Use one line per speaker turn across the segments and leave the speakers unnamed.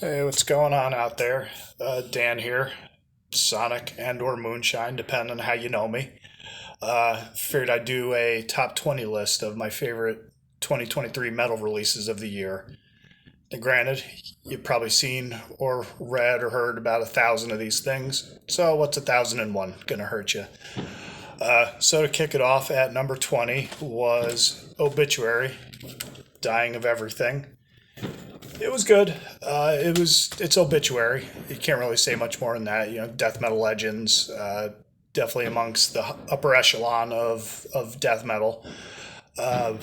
Hey, what's going on out there? Dan here, Sonic and or Moonshine, depending on how you know me. Figured I'd do a top 20 list of my favorite 2023 metal releases of the year. And granted, you've probably seen or read or heard about 1,000 of these things, so what's 1,001 gonna hurt you? So to kick it off at number 20 was Obituary, Dying of Everything. It was good. It's obituary. You can't really say much more than that. You know, death metal legends, definitely amongst the upper echelon of death metal. Uh,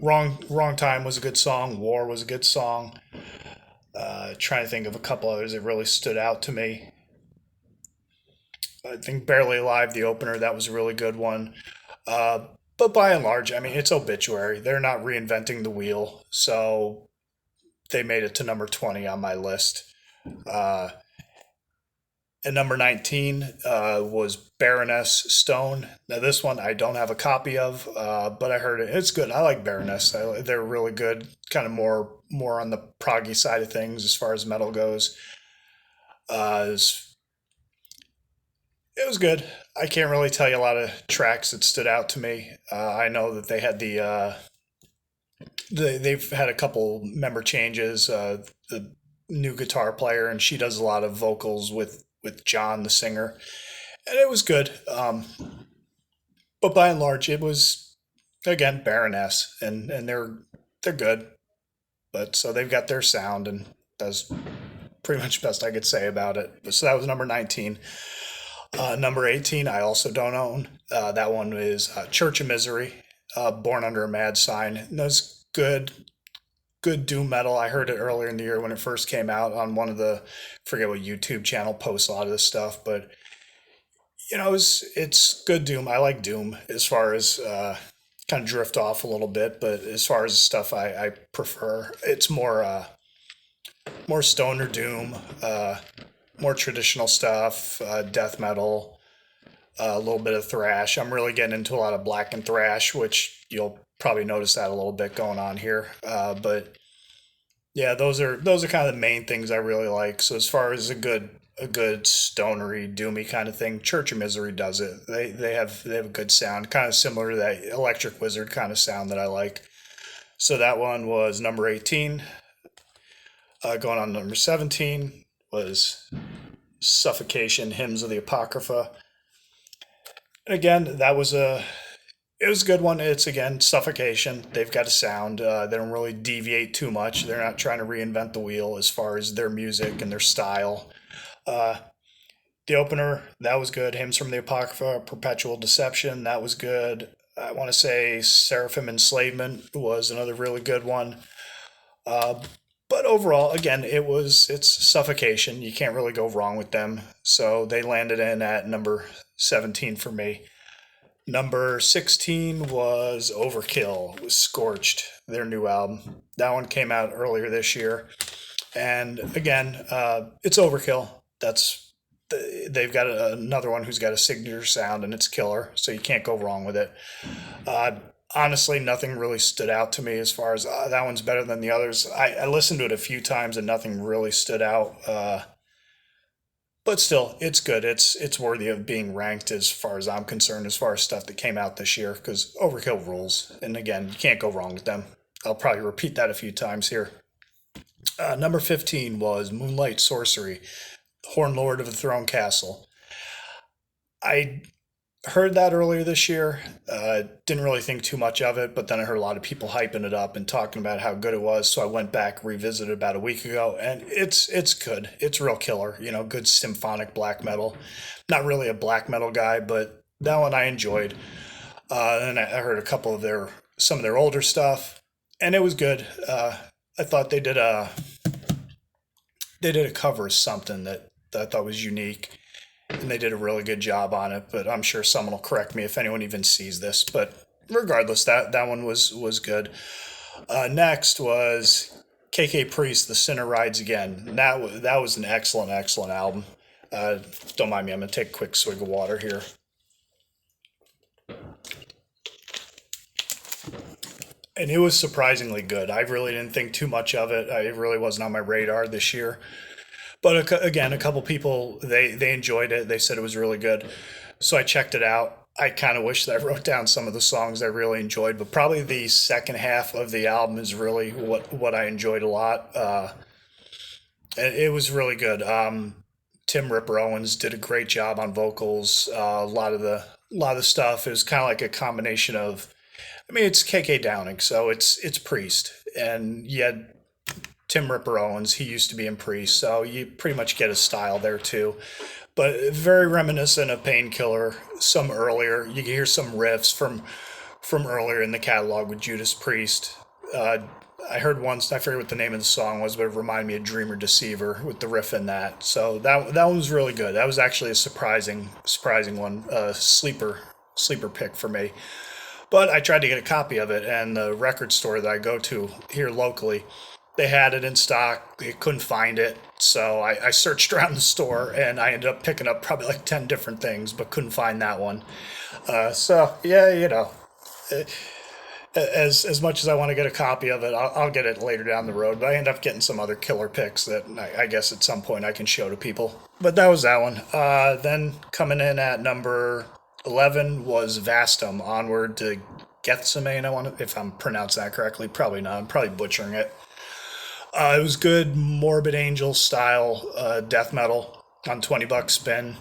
wrong time was a good song. War was a good song. Trying to think of a couple others that really stood out to me. I think Barely Alive, the opener, that was a really good one. Uh, but by and large, I mean, it's obituary. They're not reinventing the wheel, so they made it to number 20 on my list. Uh, and number 19 was Baroness Stone. Now, this one I don't have a copy of, but I heard it. It's good. I like Baroness. They're really good, kind of more on the proggy side of things as far as metal goes. It was good. I can't really tell you a lot of tracks that stood out to me. I know that they've had a couple member changes. The new guitar player, and she does a lot of vocals with John, the singer, and it was good. But by and large, it was again Baroness, and they're good. But so they've got their sound, and that's pretty much best I could say about it. So that was number 19. Number 18, I also don't own. That one is Church of Misery, Born Under a Mad Sign. And that's good doom metal. I heard it earlier in the year when it first came out on one of the, forget what YouTube channel posts a lot of this stuff, but it's good doom. I like doom as far as kind of drift off a little bit, but as far as the stuff I prefer, it's more stoner doom, more traditional stuff, death metal, a little bit of thrash. I'm really getting into a lot of black and thrash, which you'll probably notice that a little bit going on here. But yeah, those are kind of the main things I really like. So as far as a good stonery doomy kind of thing, Church of Misery does it. They have a good sound, kind of similar to that Electric Wizard kind of sound that I like. So that one was number 18. Going on number 17 was Suffocation, Hymns of the Apocrypha. And again, it was a good one. It's again Suffocation. They've got a sound. They don't really deviate too much. They're not trying to reinvent the wheel as far as their music and their style. Uh, the opener that was good. Hymns from the Apocrypha, Perpetual Deception. That was good. I want to say Seraphim Enslavement was another really good one. Uh, but overall, again, it's Suffocation. You can't really go wrong with them. So they landed in at number 17 for me. Number 16 was Overkill, was Scorched, their new album. That one came out earlier this year. And again, it's Overkill. They've got another one who's got a signature sound, and it's killer, so you can't go wrong with it. Uh, Honestly, nothing really stood out to me as far as that one's better than the others. I listened to it a few times, and nothing really stood out. But still, it's good. It's worthy of being ranked as far as I'm concerned, as far as stuff that came out this year, because Overkill rules. And again, you can't go wrong with them. I'll probably repeat that a few times here. Number 15 was Moonlight Sorcery, Horn Lord of the Throne Castle. I heard that earlier this year. Didn't really think too much of it, but then I heard a lot of people hyping it up and talking about how good it was. So I went back, revisited about a week ago, and it's good. It's real killer. Good symphonic black metal. Not really a black metal guy, but that one I enjoyed. And I heard a couple of some of their older stuff, and it was good. I thought they did a cover of something that I thought was unique, and they did a really good job on it. But I'm sure someone will correct me if anyone even sees this. But regardless, that one was good. Next was KK Priest, The Sinner Rides Again. And that was an excellent album. Don't mind me. I'm gonna take a quick swig of water here. and it was surprisingly good. I really didn't think too much of it. It really wasn't on my radar this year. But again, a couple people they enjoyed it. They said it was really good, so I checked it out. I kind of wish that I wrote down some of the songs I really enjoyed, but probably the second half of the album is really what I enjoyed a lot. It was really good. Tim Ripper Owens did a great job on vocals. A lot of the stuff is kind of like a combination of. I mean, it's KK Downing, so it's Priest, and you had Tim Ripper Owens. He used to be in Priest, so you pretty much get a style there too. But very reminiscent of Painkiller. Some earlier, you can hear some riffs from earlier in the catalog with Judas Priest. Uh, I heard once, I forget what the name of the song was, but it reminded me of Dreamer Deceiver with the riff in that. So that one was really good. That was actually a surprising one, sleeper pick for me. But I tried to get a copy of it, and the record store that I go to here locally, they had it in stock. They couldn't find it, so I searched around the store, and I ended up picking up probably like 10 different things, but couldn't find that one. So yeah, as much as I want to get a copy of it, I'll get it later down the road. But I end up getting some other killer picks that I guess at some point I can show to people. But that was that one. Then coming in at number 11 was Vastum, Onward to Gethsemane. I want to, if I'm pronouncing that correctly, probably not. I'm probably butchering it. It was good, Morbid Angel style death metal on 20 bucks spin.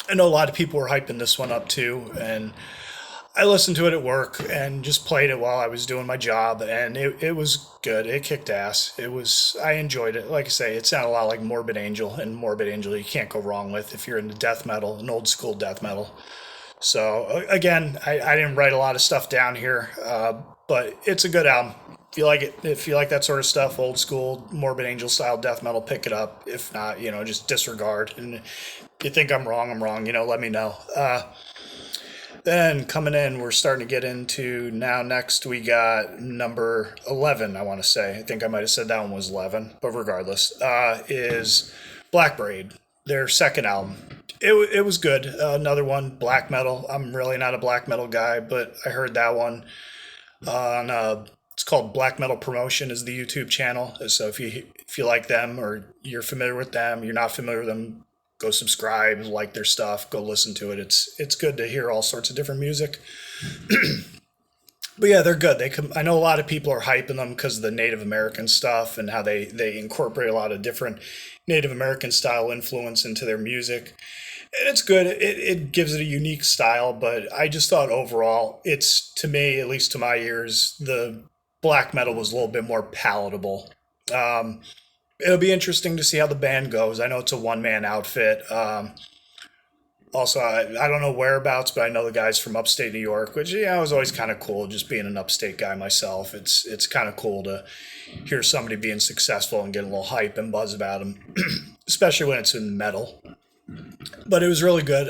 I know a lot of people were hyping this one up too, and I listened to it at work and just played it while I was doing my job, and it was good. It kicked ass. I enjoyed it. Like I say, it sounded a lot like Morbid Angel, and Morbid Angel you can't go wrong with if you're into death metal, an old school death metal. So again, I didn't write a lot of stuff down here, but it's a good album. If you like it, if you like that sort of stuff, old school Morbid Angel style death metal, pick it up. If not, just disregard. And if you think I'm wrong, I'm wrong. Let me know. Then coming in, we're starting to get into now. Next, we got number 11. I want to say. I think I might have said that one was 11, but regardless, is Black Braid, their second album. It was good. Another one, black metal. I'm really not a black metal guy, but I heard that one on it's called Black Metal Promotion is the YouTube channel. So if you like them or you're familiar with them, you're not familiar with them, go subscribe, like their stuff, go listen to it. It's good to hear all sorts of different music. But yeah, they're good. I know a lot of people are hyping them because of the Native American stuff and how they incorporate a lot of different Native American style influence into their music. And it's good. It gives it a unique style, but I just thought overall, it's, to me, at least to my ears, the black metal was a little bit more palatable. Um, It'll be interesting to see how the band goes. I know it's a one-man outfit. Also, I don't know whereabouts, but I know the guys from upstate New York, which was always kind of cool. Just being an upstate guy myself, it's kind of cool to hear somebody being successful and getting a little hype and buzz about them, especially when it's in metal. But it was really good.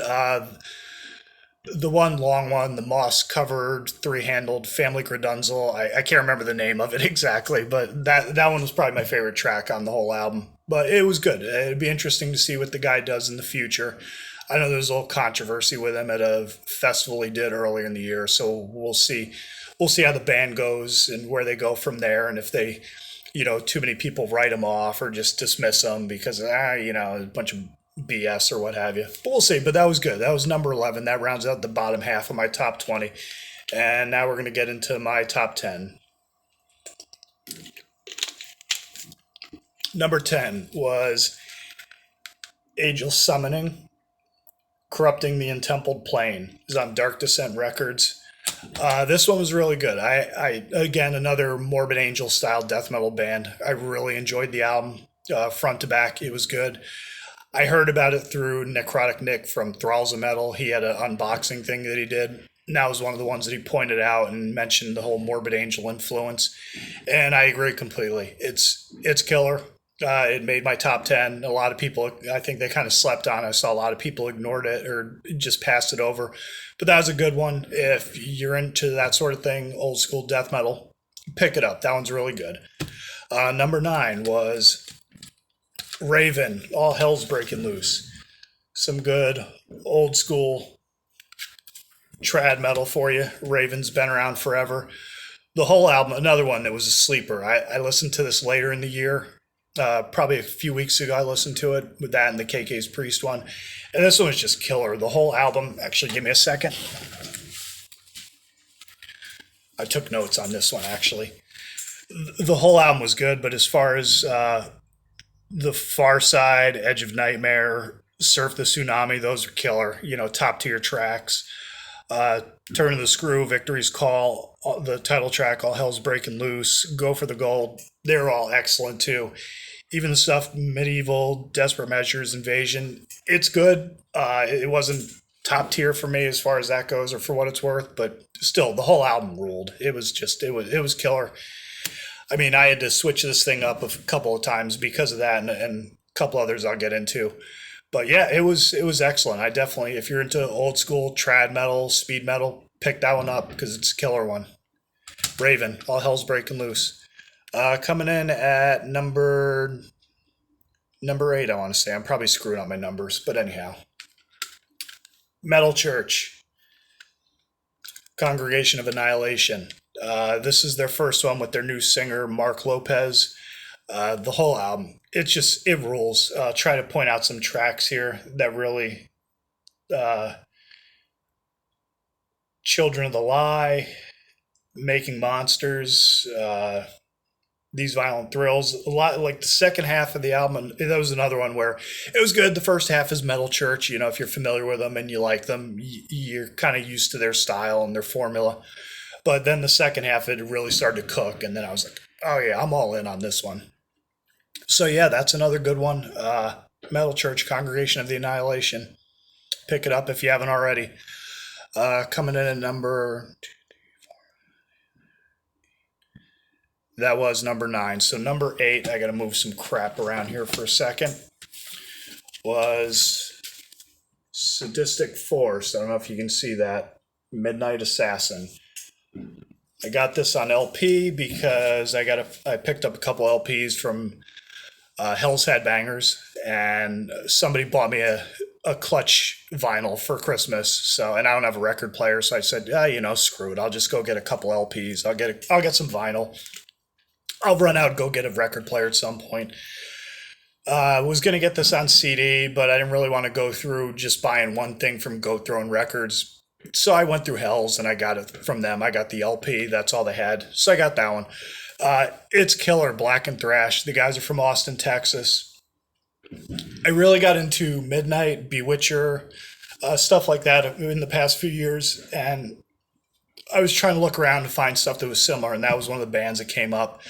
The one long one, the moss covered three-handled Family Credunzel. I can't remember the name of it exactly, but that one was probably my favorite track on the whole album. But it was good. It'd be interesting to see what the guy does in the future. I know there's a little controversy with him at a festival he did earlier in the year, so we'll see. We'll see how the band goes and where they go from there, and if they, too many people write him off or just dismiss him because a bunch of BS or what have you. But we'll see. But that was good. That was number 11. That rounds out the bottom half of my top 20. And now we're going to get into my top 10. Number 10 was Angel Summoning, Corrupting the Untempled Plane. It's on Dark Descent Records. This one was really good. I again, another Morbid Angel style death metal band. I really enjoyed the album front to back. It was good. I heard about it through Necrotic Nick from Thralls of Metal. He had an unboxing thing that he did. And that was one of the ones that he pointed out and mentioned the whole Morbid Angel influence. And I agree completely. It's killer. It made my top 10. A lot of people, I think they kind of slept on it. I saw a lot of people ignored it or just passed it over. But that was a good one. If you're into that sort of thing, old school death metal, pick it up. That one's really good. Number 9 was Raven, All Hell's Breaking Loose. Some good old school trad metal for you. Raven's been around forever. The whole album, another one that was a sleeper. I listened to this later in the year. Probably a few weeks ago, I listened to it with that and the KK's Priest one. And this one was just killer. The whole album, actually, give me a second. I took notes on this one, actually. The whole album was good, but as far as The Far Side, Edge of Nightmare, Surf the Tsunami, those are killer. Top tier tracks. Turn of the Screw, Victory's Call, the title track, All Hell's Breaking Loose, Go for the Gold. They're all excellent too. Even the stuff Medieval, Desperate Measures, Invasion, it's good. It wasn't top tier for me as far as that goes, or for what it's worth, but still, the whole album ruled. It was killer. I mean, I had to switch this thing up a couple of times because of that, and a couple others I'll get into. But yeah, it was excellent. I definitely, if you're into old school trad metal, speed metal, pick that one up because it's a killer one. Raven, All Hell's Breaking Loose. Coming in at number 8, I want to say. I'm probably screwing up my numbers, but anyhow. Metal Church, Congregation of Annihilation. This is their first one with their new singer, Mark Lopez. The whole album, it rules. Try to point out some tracks here that really, Children of the Lie, Making Monsters, These Violent Thrills. A lot like the second half of the album. That was another one where it was good. The first half is Metal Church. If you're familiar with them and you like them, you're kind of used to their style and their formula. But then the second half, it really started to cook, and then I was like, oh yeah, I'm all in on this one. So yeah, that's another good one. Metal Church, Congregation of the Annihilation. Pick it up if you haven't already. Coming in at that was number 9. So number 8, I got to move some crap around here for a second, was Sadistic Force. I don't know if you can see that. Midnight Assassin. I got this on LP because I picked up a couple LPs from Hell's Headbangers, and somebody bought me a Clutch vinyl for Christmas. So, and I don't have a record player, so I said, screw it. I'll just go get a couple LPs. I'll get some vinyl. I'll run out and go get a record player at some point. I was going to get this on CD, but I didn't really want to go through just buying one thing from Goat Throne Records. So I went through Hell's and I got it from them. I got the LP. That's all they had. So I got that one. It's killer, Black and Thrash. The guys are from Austin, Texas. I really got into Midnight, Bewitcher, stuff like that in the past few years. And I was trying to look around to find stuff that was similar. And that was one of the bands that came up.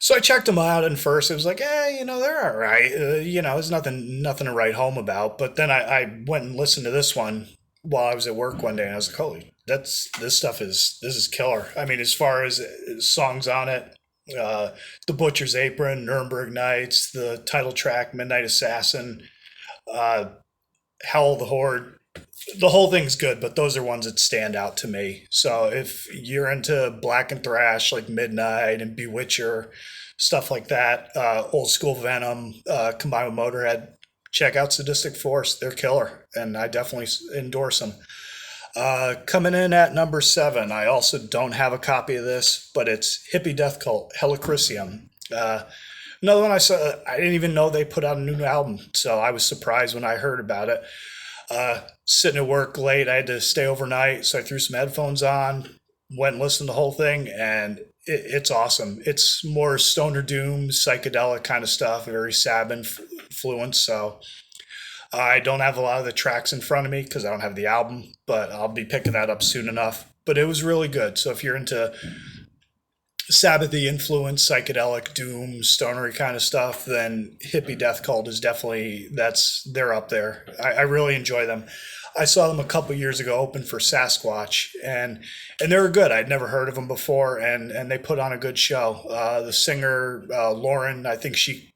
So I checked them out, and first it was like, they're all right. There's nothing to write home about. But then I went and listened to this one while I was at work one day, and I was like, holy, this is killer. I mean, as far as songs on it, The Butcher's Apron, Nuremberg Nights, the title track, Midnight Assassin, Howl the Horde, the whole thing's good, but those are ones that stand out to me. So if you're into Black and Thrash, like Midnight and Bewitcher, stuff like that, old school Venom, combined with Motorhead, check out Sadistic Force. They're killer, and I definitely endorse them. Coming in at number 7, I also don't have a copy of this, but it's Hippie Death Cult, Helichrisium. Another one I saw, I didn't even know they put out a new album, so I was surprised when I heard about it. Sitting at work late, I had to stay overnight, so I threw some headphones on, went and listened to the whole thing, and it's awesome. It's more stoner doom, psychedelic kind of stuff, very Sabin fluent. So I don't have a lot of the tracks in front of me because I don't have the album, but I'll be picking that up soon enough. But it was really good. So if you're into Sabbathy influence, psychedelic doom, stonery kind of stuff, then Hippie Death Cult is definitely, they're up there. I really enjoy them. I saw them a couple years ago open for Sasquatch, and they were good. I'd never heard of them before, and they put on a good show. The singer, Lauren, I think she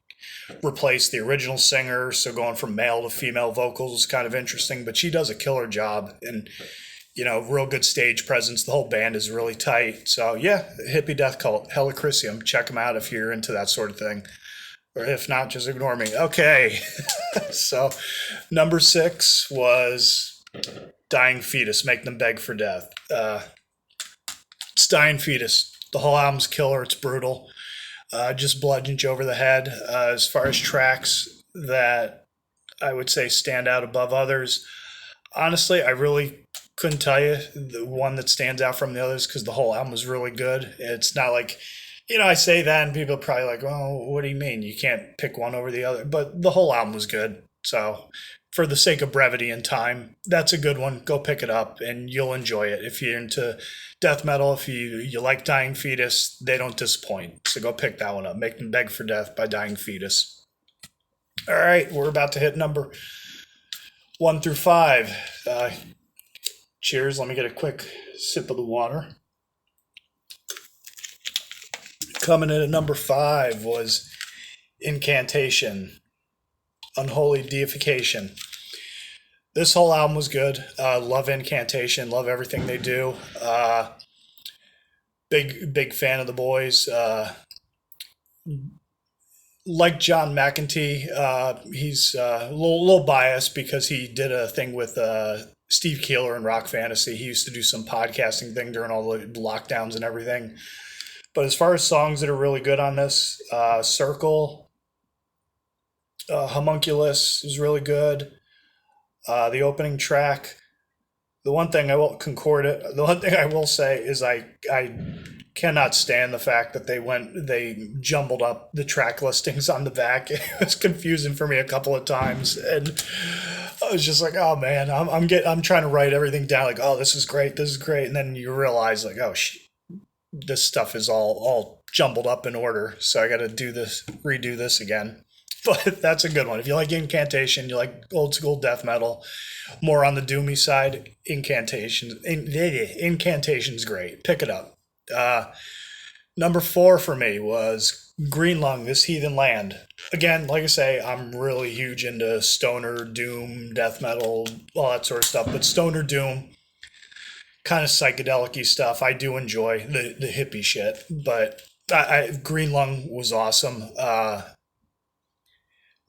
replaced the original singer, so going from male to female vocals is kind of interesting, but she does a killer job, and real good stage presence. The whole band is really tight. So yeah, Hippie Death Cult, Helichrisium, check them out if you're into that sort of thing. Or if not, just ignore me. Okay. So number 6 was Dying Fetus, Make Them Beg for Death. It's Dying Fetus. The whole album's killer. It's brutal. Just bludgeons you over the head. As far as tracks that I would say stand out above others, honestly, I really couldn't tell you the one that stands out from the others because the whole album was really good. It's not like, I say that and people are probably like, oh, what do you mean? You can't pick one over the other. But the whole album was good. So for the sake of brevity and time, that's a good one. Go pick it up and you'll enjoy it. If you're into death metal, if you like Dying Fetus, they don't disappoint. So go pick that one up. Make Them Beg for Death by Dying Fetus. All right, we're about to hit number 1 through 5. Cheers. Let me get a quick sip of the water. Coming in at number 5 was Incantation, Unholy Deification. This whole album was good. Love Incantation. Love everything they do. Big fan of the boys. Like John McEntee, he's a little biased because he did a thing with Steve Keeler in Rock Fantasy. He used to do some podcasting thing during all the lockdowns and everything. But as far as songs that are really good on this, Circle, Homunculus is really good. The opening track. The one thing I will say is I cannot stand the fact that they jumbled up the track listings on the back. It was confusing for me a couple of times, and I was just like, oh man, I'm trying to write everything down like, oh, this is great, and then you realize like, oh this stuff is all jumbled up in order, so I got to redo this again. But that's a good one. If you like Incantation, you like old school death metal, more on the doomy side, Incantation's great. Pick it up. Number 4 for me was Green Lung, This Heathen Land. Again, like I say, I'm really huge into stoner, doom, death metal, all that sort of stuff. But stoner, doom, kind of psychedelic-y stuff, I do enjoy the hippie shit. But Green Lung was awesome.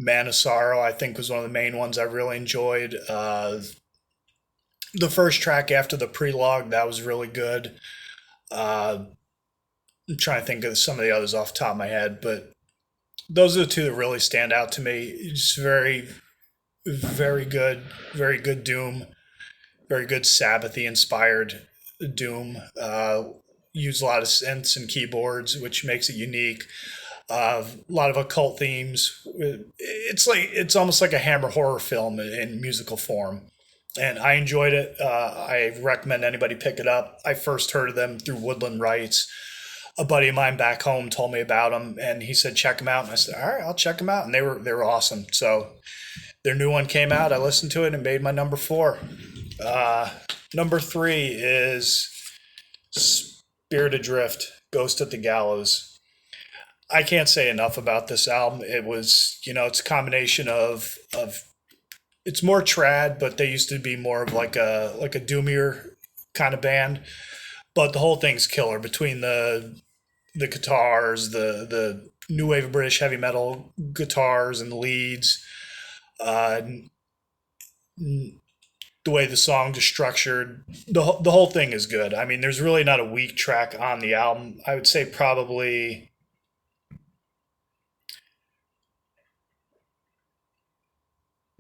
Man of Sorrow, I think, was one of the main ones I really enjoyed. The first track after the prelogue, that was really good. I'm trying to think of some of the others off the top of my head, but those are the two that really stand out to me. Just very, very good doom, very good Sabbathy inspired doom. Use a lot of synths and keyboards, which makes it unique. A lot of occult themes. It's almost like a Hammer horror film in musical form. And I enjoyed it. I recommend anybody pick it up. I first heard of them through Woodland Rights. A buddy of mine back home told me about them, and he said, check them out. And I said, all right, I'll check them out. And they were awesome. So their new one came out. I listened to it and made my number 4. Number 3 is Spirit Adrift, Ghost at the Gallows. I can't say enough about this album. It was, it's a combination of it's more trad, but they used to be more of like a doomier kind of band. But the whole thing's killer between the guitars, the new wave of British heavy metal guitars and the leads, the way the songs are structured. The whole thing is good. I mean, there's really not a weak track on the album. I would say probably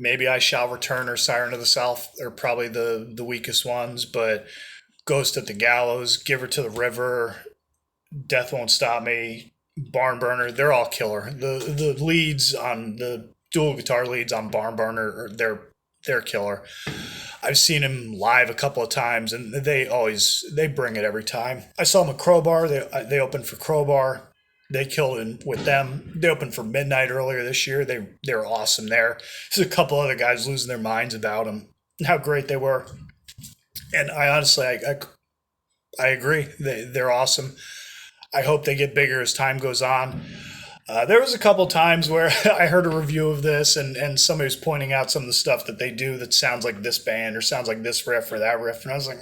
maybe I Shall Return or Siren of the South are probably the weakest ones, but Ghost at the Gallows, Give Her to the River, Death Won't Stop Me, Barn Burner, they're all killer. The leads on the dual guitar leads on Barn Burner, they're killer. I've seen him live a couple of times, and they bring it every time. I saw them at Crowbar. They opened for Crowbar. They killed it with them. They opened for Midnight earlier this year. They were awesome there. There's a couple other guys losing their minds about them and how great they were. And I honestly, I agree. They're awesome. I hope they get bigger as time goes on. There was a couple times where I heard a review of this and somebody was pointing out some of the stuff that they do that sounds like this band or sounds like this riff or that riff. And I was like,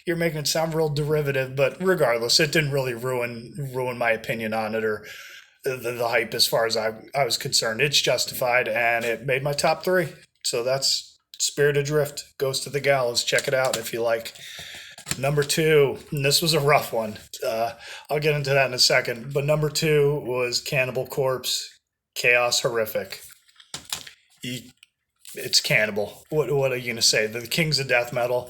you're making it sound real derivative. But regardless, it didn't really ruin my opinion on it or the hype as far as I was concerned. It's justified, and it made my top 3. So that's Spirit Adrift, Ghost of the Gallows. Check it out if you like Number two, and this was a rough one. I'll get into that in a second. But number two was Cannibal Corpse, Chaos Horrific. It's Cannibal. What are you gonna say? The kings of death metal.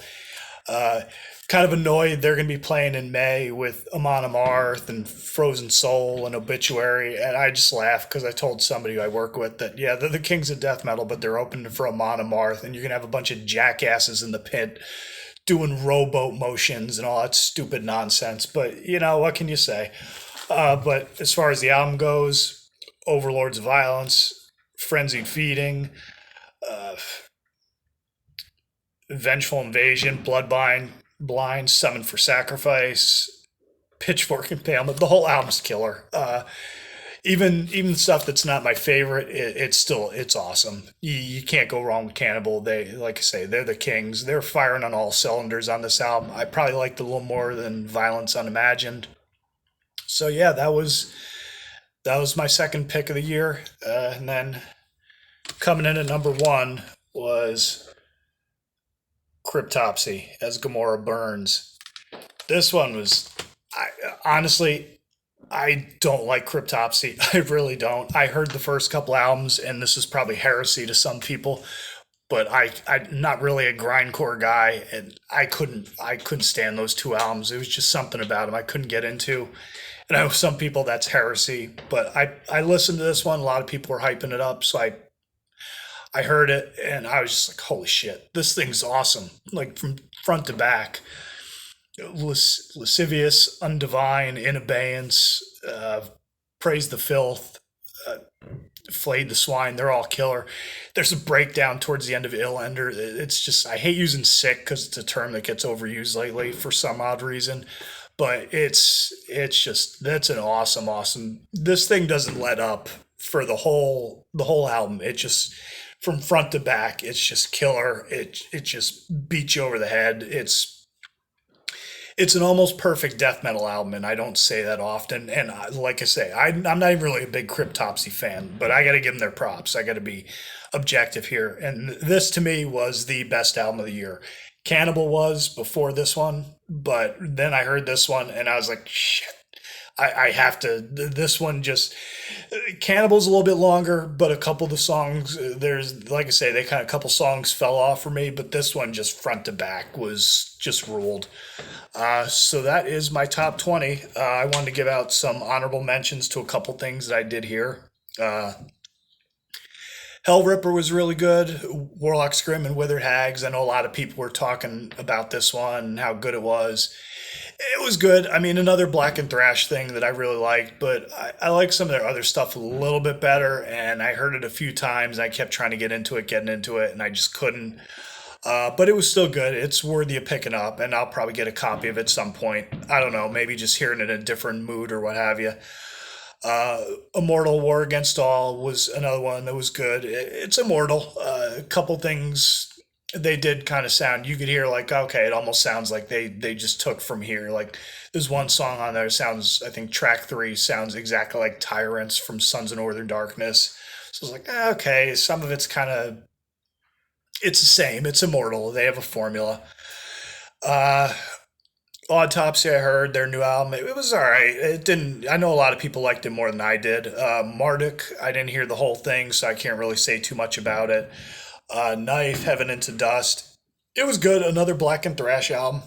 Uh, Kind of annoyed they're going to be playing in May with Amon Amarth and Frozen Soul and Obituary, and I just laughed because I told somebody who I work with that yeah, they're the kings of death metal, but they're open for Amon Amarth, and you're going to have a bunch of jackasses in the pit doing rowboat motions and all that stupid nonsense. But you know what can you say? But as far as the album goes, Overlords of Violence, Frenzied Feeding, uh, Vengeful Invasion, Bloodbind, Blind, Summon for Sacrifice, Pitchfork Impalement. The whole album's killer. Even stuff that's not my favorite, it's awesome. You can't go wrong with Cannibal. They, like I say, they're the kings. They're firing on all cylinders on this album. I probably liked it a little more than Violence Unimagined. So yeah, that was my second pick of the year. And then coming in at number one was Cryptopsy as Gamora Burns. This one was, honestly, I don't like Cryptopsy. I really don't. I heard the first couple albums, and this is probably heresy to some people, but I'm not really a grindcore guy, and I couldn't stand those two albums. It was just something about them I couldn't get into. And I know some people that's heresy, but I listened to this one. A lot of people were hyping it up, so I heard it and I was just like, holy shit, this thing's awesome. Like from front to back. Lascivious, Undivine, In Abeyance, Praise the Filth, uh, Flayed the Swine, they're all killer. There's a breakdown towards the end of Illender. It's just, I hate using sick because it's a term that gets overused lately for some odd reason. But it's just, that's an awesome. This thing doesn't let up for the whole album. It just, from front to back, it's just killer. It just beats you over the head. It's an almost perfect death metal album, and I don't say that often. And like I say, I'm not even really a big Cryptopsy fan, but I got to give them their props. I got to be objective here. And this to me was the best album of the year. Cannibal was before this one, but then I heard this one and I was like, shit, I have to. This one just, Cannibal's a little bit longer, but a couple of the songs, there's, like I say, they kind of, a couple songs fell off for me, but this one just front to back was just ruled. So that is my top 20. I wanted to give out some honorable mentions to a couple things that I did here. Hell Ripper was really good. Warlock Scrim and Withered Hags. I know a lot of people were talking about this one and how good it was. It was good. I mean, another Black and Thrash thing that I really liked, but I like some of their other stuff a little bit better, and I heard it a few times, and I kept trying to getting into it, and I just couldn't. But it was still good. It's worthy of picking up, and I'll probably get a copy of it at some point. I don't know, maybe just hearing it in a different mood or what have you. Immortal War Against All was another one that was good. It's Immortal. A couple things they did kind of sound, you could hear like, okay, it almost sounds like they just took from here. Like there's one song on there sounds, I think track 3 sounds exactly like Tyrants from Sons of Northern Darkness. So it's like, okay, some of it's kind of, it's the same. It's Immortal. They have a formula. Uh, Autopsy, I heard their new album. It was all right. It didn't. I know a lot of people liked it more than I did. Marduk, I didn't hear the whole thing, so I can't really say too much about it. Knife, Heaven into Dust. It was good. Another Black and Thrash album,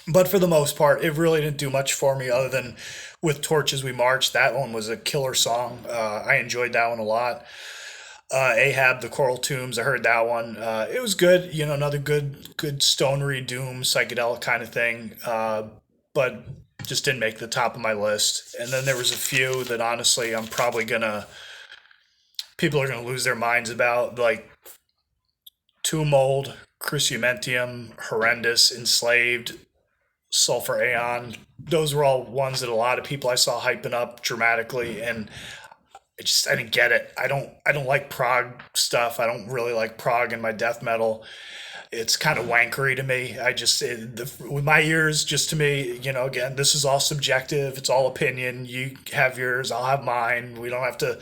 but for the most part, it really didn't do much for me other than With Torches We March. That one was a killer song. I enjoyed that one a lot. Ahab, The Coral Tombs, I heard that one. It was good, another good stonery doom psychedelic kind of thing, but just didn't make the top of my list. And then there was a few that honestly people are gonna lose their minds about, like Tomb Mold, Cruciumentium, Horrendous, Enslaved, Sulfur Aeon. Those were all ones that a lot of people I saw hyping up dramatically, and I didn't get it. I don't like prog stuff. I don't really like prog in my death metal. It's kind of wankery to me. With my ears, just to me, again, this is all subjective. It's all opinion. You have yours, I'll have mine. We don't have to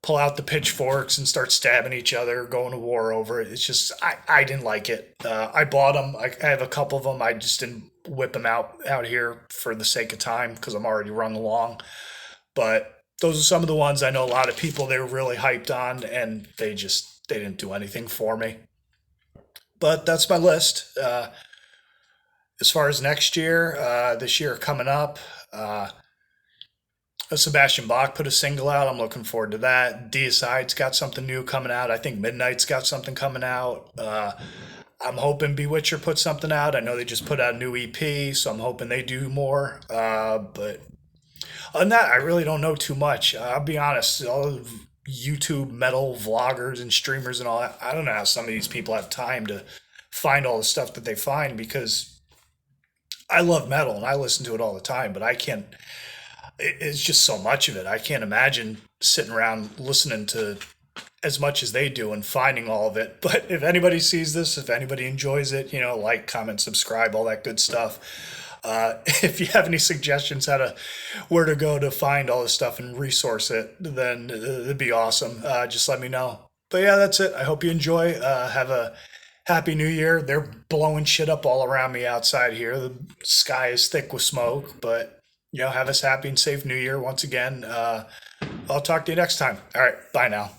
pull out the pitchforks and start stabbing each other, going to war over it. It's just, I didn't like it. I bought them. I have a couple of them. I just didn't whip them out here for the sake of time because I'm already running along. But those are some of the ones I know a lot of people they were really hyped on, and they didn't do anything for me. But that's my list. As far as next year, this year coming up, Sebastian Bach put a single out. I'm looking forward to that. Deicide's got something new coming out. I think Midnight's got something coming out. I'm hoping Bewitcher puts something out. I know they just put out a new EP, so I'm hoping they do more. But other than that, I really don't know too much. I'll be honest. All of YouTube metal vloggers and streamers and all that, I don't know how some of these people have time to find all the stuff that they find because I love metal and I listen to it all the time, but I can't. It's just so much of it. I can't imagine sitting around listening to as much as they do and finding all of it. But if anybody sees this, if anybody enjoys it, like, comment, subscribe, all that good stuff. If you have any suggestions where to go to find all this stuff and resource it, then it'd be awesome. Just let me know. But yeah, that's it. I hope you enjoy. Have a happy new year. They're blowing shit up all around me outside here. The sky is thick with smoke, but have us happy and safe new year once again. I'll talk to you next time. All right. Bye now.